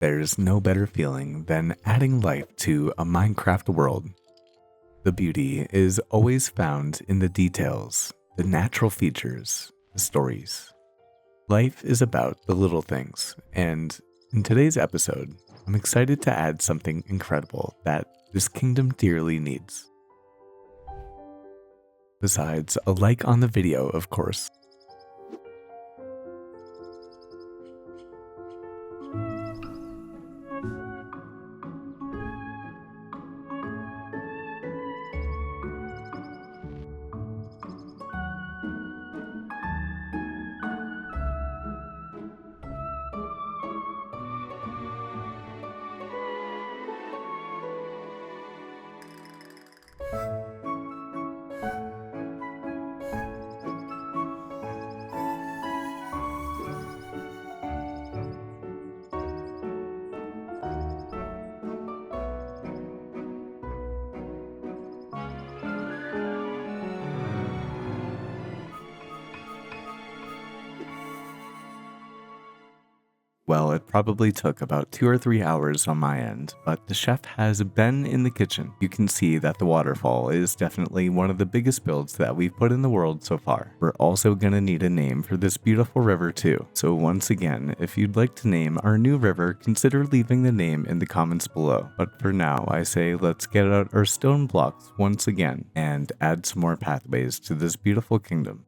There's no better feeling than adding life to a Minecraft world. The beauty is always found in the details, the natural features, the stories. Life is about the little things, and in today's episode, I'm excited to add something incredible that this kingdom dearly needs. Besides a like on the video, of course. Well, it probably took about 2 or 3 hours on my end, but the chef has been in the kitchen. You can see that the waterfall is definitely one of the biggest builds that we've put in the world so far. We're also gonna need a name for this beautiful river too. So once again, if you'd like to name our new river, consider leaving the name in the comments below. But for now, I say let's get out our stone blocks once again and add some more pathways to this beautiful kingdom.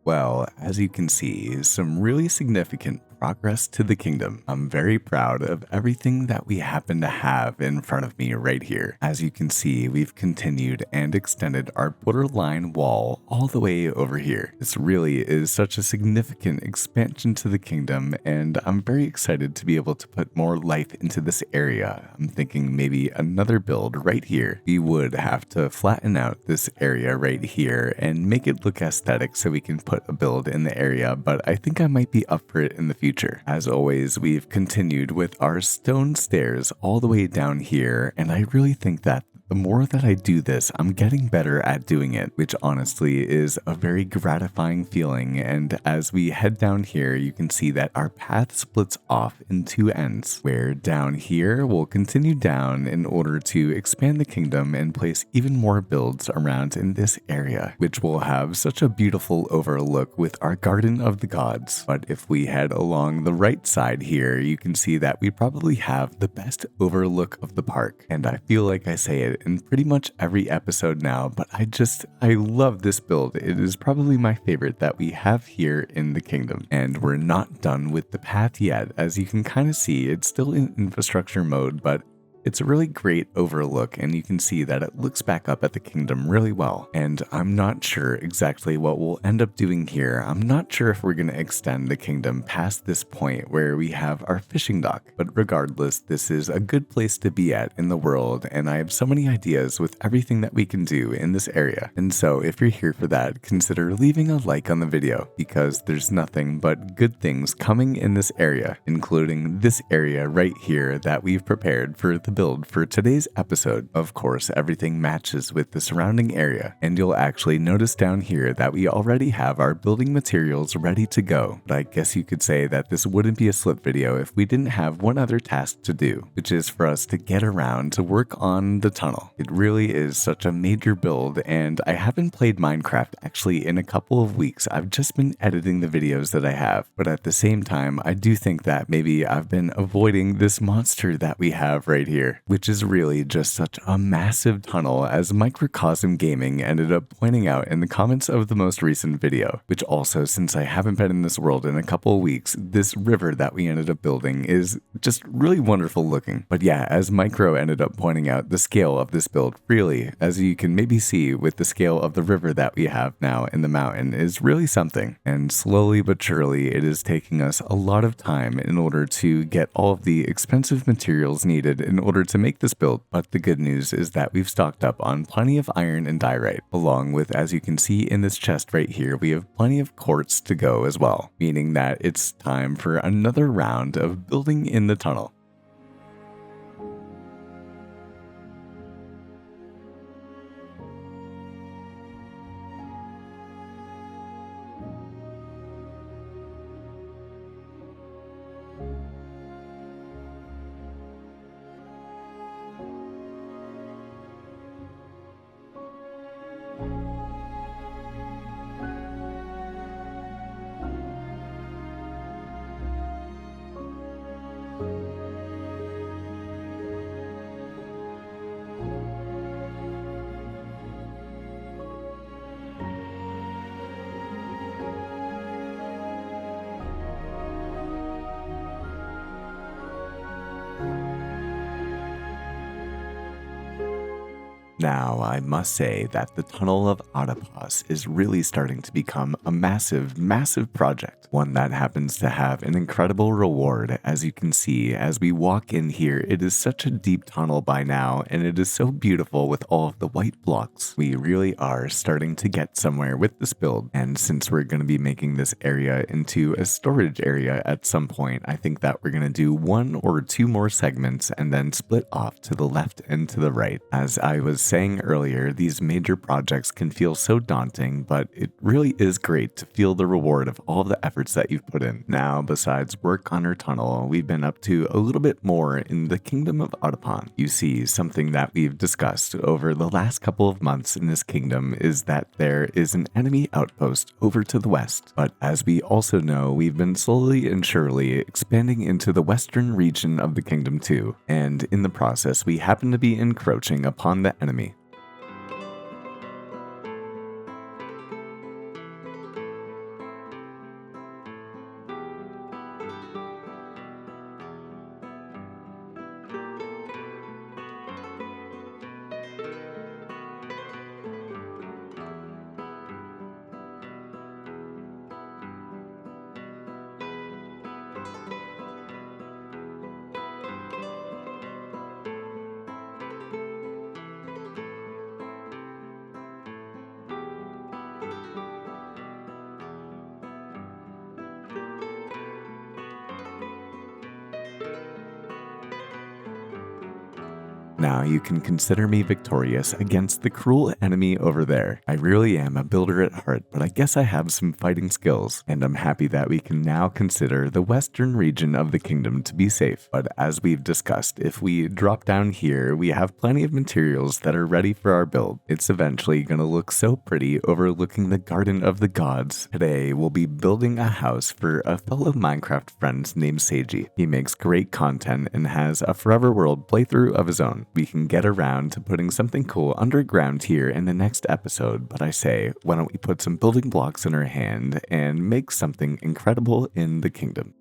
Well, as you can see, some really significant progress to the kingdom. I'm very proud of everything that we happen to have in front of me right here. As you can see, we've continued and extended our borderline wall all the way over here. This really is such a significant expansion to the kingdom, and I'm very excited to be able to put more life into this area. I'm thinking maybe another build right here. We would have to flatten out this area right here and make it look aesthetic so we can put a build in the area, but I think I might be up for it in the future. As always, we've continued with our stone stairs all the way down here, and I really think that the more that I do this, I'm getting better at doing it, which honestly is a very gratifying feeling. And as we head down here, you can see that our path splits off in two ends, where down here we'll continue down in order to expand the kingdom and place even more builds around in this area, which will have such a beautiful overlook with our Garden of the Gods. But if we head along the right side here, you can see that we probably have the best overlook of the park. And I feel like I say it in pretty much every episode now, but I love this build. It is probably my favorite that we have here in the kingdom. And we're not done with the path yet. As you can kind of see, it's still in infrastructure mode, but it's a really great overlook, and you can see that it looks back up at the kingdom really well. And I'm not sure exactly what we'll end up doing here. I'm not sure if we're going to extend the kingdom past this point where we have our fishing dock. But regardless, this is a good place to be at in the world, and I have so many ideas with everything that we can do in this area. And so if you're here for that, consider leaving a like on the video, because there's nothing but good things coming in this area, including this area right here that we've prepared for the build for today's episode. Of course, everything matches with the surrounding area, and you'll actually notice down here that we already have our building materials ready to go. But I guess you could say that this wouldn't be a slip video if we didn't have one other task to do, which is for us to get around to work on the tunnel. It really is such a major build, and I haven't played Minecraft actually in a couple of weeks. I've just been editing the videos that I have, but at the same time, I do think that maybe I've been avoiding this monster that we have right here. here, which is really just such a massive tunnel, as Microcosm Gaming ended up pointing out in the comments of the most recent video, which also, since I haven't been in this world in a couple of weeks, this river that we ended up building is just really wonderful looking. But yeah, as Micro ended up pointing out, the scale of this build really, as you can maybe see with the scale of the river that we have now in the mountain, is really something. And slowly but surely, it is taking us a lot of time in order to get all of the expensive materials needed in order to make this build. But the good news is that we've stocked up on plenty of iron and diorite, along with, as you can see in this chest right here, we have plenty of quartz to go as well, meaning that it's time for another round of building in the tunnel. Now, I must say that the Tunnel of Outpost is really starting to become a massive, massive project. One that happens to have an incredible reward. As you can see, as we walk in here, it is such a deep tunnel by now, and it is so beautiful with all of the white blocks. We really are starting to get somewhere with this build, and since we're going to be making this area into a storage area at some point, I think that we're going to do 1 or 2 more segments and then split off to the left and to the right. As I was saying earlier, these major projects can feel so daunting, but it really is great to feel the reward of all the efforts that you've put in. Now, besides work on our tunnel, we've been up to a little bit more in the kingdom of Audapon. You see, something that we've discussed over the last couple of months in this kingdom is that there is an enemy outpost over to the west. But as we also know, we've been slowly and surely expanding into the western region of the kingdom too, and in the process, we happen to be encroaching upon the enemy. Now you can consider me victorious against the cruel enemy over there. I really am a builder at heart, but I guess I have some fighting skills, and I'm happy that we can now consider the western region of the kingdom to be safe. But as we've discussed, if we drop down here, we have plenty of materials that are ready for our build. It's eventually gonna look so pretty overlooking the Garden of the Gods. Today, we'll be building a house for a fellow Minecraft friend named Seiji. He makes great content and has a Forever World playthrough of his own. We can get around to putting something cool underground here in the next episode, but I say, why don't we put some building blocks in our hand and make something incredible in the kingdom.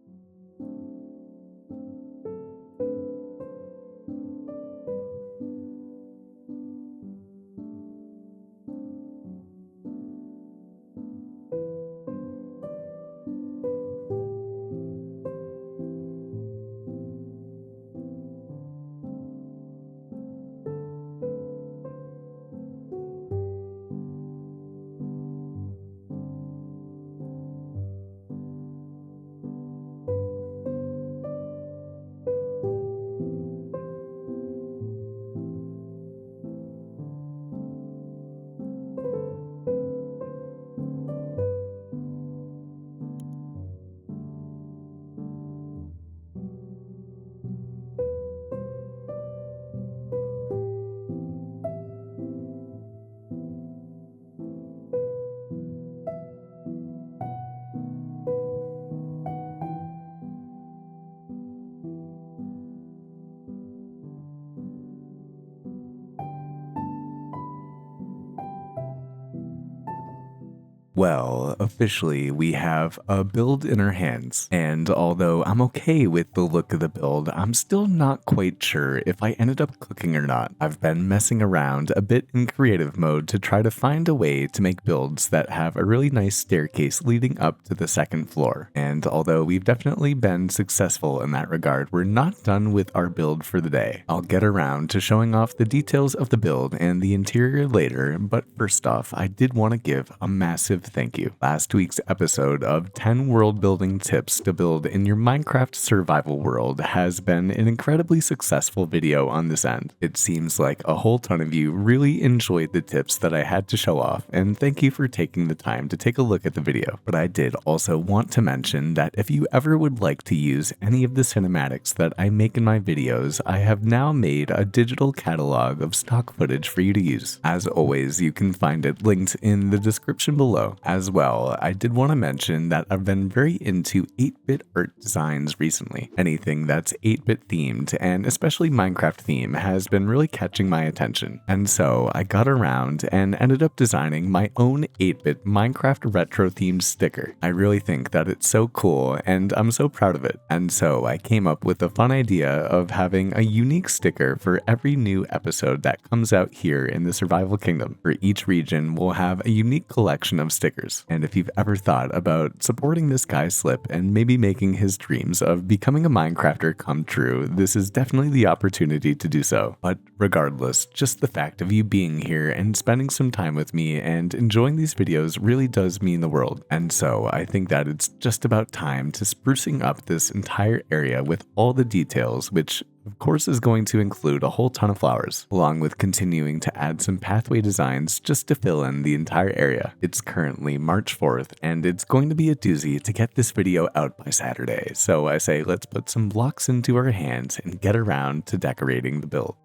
Well, officially, we have a build in our hands, and although I'm okay with the look of the build, I'm still not quite sure if I ended up cooking or not. I've been messing around a bit in creative mode to try to find a way to make builds that have a really nice staircase leading up to the second floor, and although we've definitely been successful in that regard, we're not done with our build for the day. I'll get around to showing off the details of the build and the interior later, but first off, I did want to give a massive thank you. Last week's episode of 10 world building tips to build in your Minecraft survival world has been an incredibly successful video on this end. It seems like a whole ton of you really enjoyed the tips that I had to show off, and thank you for taking the time to take a look at the video. But I did also want to mention that if you ever would like to use any of the cinematics that I make in my videos, I have now made a digital catalog of stock footage for you to use. As always, you can find it linked in the description below. As well, I did want to mention that I've been very into 8-bit art designs recently. Anything that's 8-bit themed, and especially Minecraft theme, has been really catching my attention. And so I got around and ended up designing my own 8-bit Minecraft retro themed sticker. I really think that it's so cool and I'm so proud of it. And so I came up with the fun idea of having a unique sticker for every new episode that comes out here in the Survival Kingdom. For each region, we'll have a unique collection of stickers. And if you've ever thought about supporting this guy Slip and maybe making his dreams of becoming a Minecrafter come true, this is definitely the opportunity to do so. But regardless, just the fact of you being here and spending some time with me and enjoying these videos really does mean the world. And so I think that it's just about time to sprucing up this entire area with all the details, which of course is going to include a whole ton of flowers, along with continuing to add some pathway designs just to fill in the entire area. It's currently March 4th, and it's going to be a doozy to get this video out by Saturday, so I say let's put some blocks into our hands and get around to decorating the build.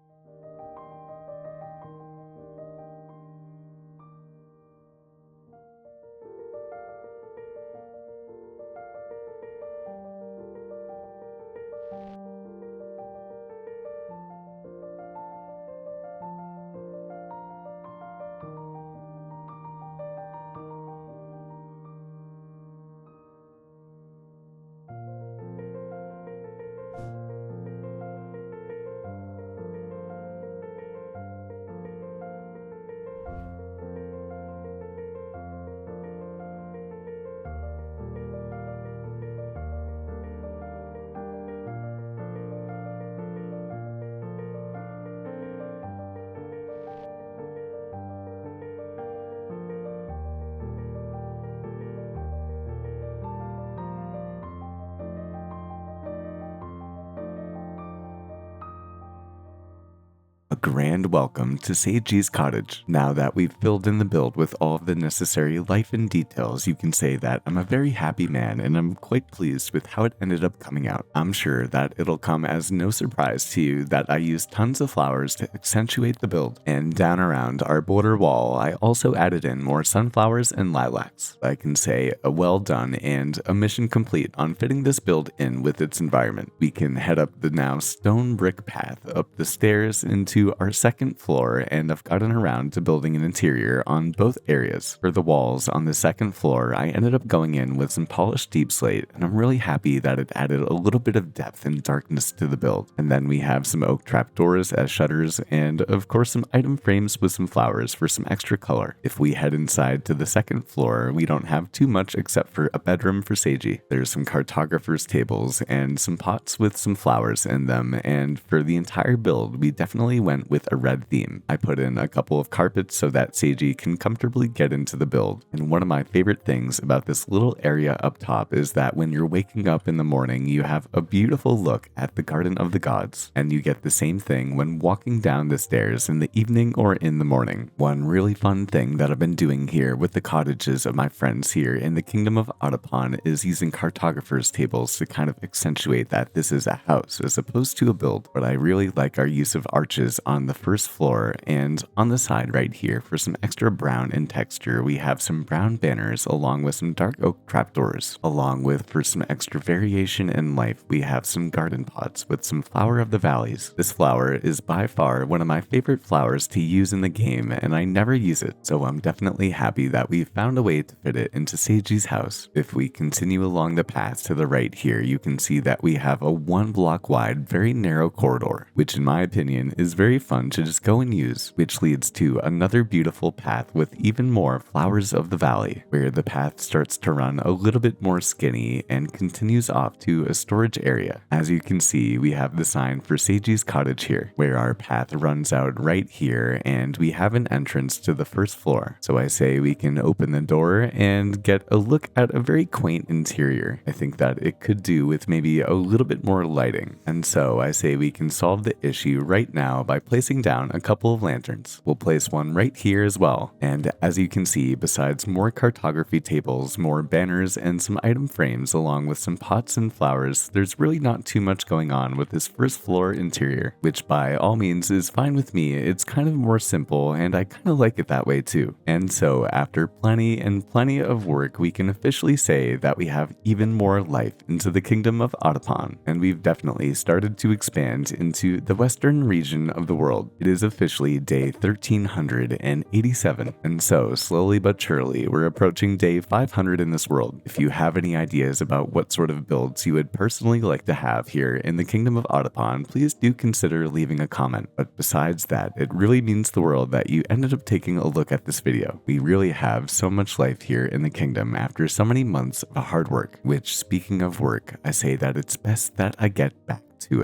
A grand welcome to Sagey's Cottage. Now that we've filled in the build with all of the necessary life and details, you can say that I'm a very happy man and I'm quite pleased with how it ended up coming out. I'm sure that it'll come as no surprise to you that I used tons of flowers to accentuate the build, and down around our border wall I also added in more sunflowers and lilacs. I can say a well done and a mission complete on fitting this build in with its environment. We can head up the now stone brick path up the stairs into our second floor, and I've gotten around to building an interior on both areas. For the walls on the second floor, I ended up going in with some polished deep slate, and I'm really happy that it added a little bit of depth and darkness to the build. And then we have some oak trapdoors as shutters, and of course some item frames with some flowers for some extra color. If we head inside to the second floor, we don't have too much except for a bedroom for Sagey. There's some cartographer's tables and some pots with some flowers in them, and for the entire build, we definitely went with a red theme. I put in a couple of carpets so that Sagey can comfortably get into the build. And one of my favorite things about this little area up top is that when you're waking up in the morning, you have a beautiful look at the Garden of the Gods. And you get the same thing when walking down the stairs in the evening or in the morning. One really fun thing that I've been doing here with the cottages of my friends here in the Kingdom of Otapon is using cartographer's tables to kind of accentuate that this is a house as opposed to a build. But I really like our use of arches on the first floor, and on the side right here for some extra brown in texture, we have some brown banners along with some dark oak trapdoors. Along with, for some extra variation in life, we have some garden pots with some flower of the valleys. This flower is by far one of my favorite flowers to use in the game, and I never use it, so I'm definitely happy that we found a way to fit it into Seiji's house. If we continue along the path to the right here, you can see that we have a 1 block wide, very narrow corridor, which in my opinion is very fun to just go and use, which leads to another beautiful path with even more flowers of the valley, where the path starts to run a little bit more skinny and continues off to a storage area. As you can see, we have the sign for Seiji's Cottage here, where our path runs out right here, and we have an entrance to the first floor. So I say we can open the door and get a look at a very quaint interior. I think that it could do with maybe a little bit more lighting. And so I say we can solve the issue right now by placing down a couple of lanterns. We'll place one right here as well. And as you can see, besides more cartography tables, more banners, and some item frames along with some pots and flowers, there's really not too much going on with this first floor interior, which by all means is fine with me. It's kind of more simple, and I kind of like it that way too. And so after plenty of work, we can officially say that we have even more life into the kingdom of Otapon, and we've definitely started to expand into the western region of the world. It is officially day 1387, and so slowly but surely we're approaching day 500 in this world. If you have any ideas about what sort of builds you would personally like to have here in the kingdom of Otapon, please do consider leaving a comment. But besides that, it really means the world that you ended up taking a look at this video. We really have so much life here in the kingdom after so many months of hard work, which, speaking of work, I say that it's best that I get back to it.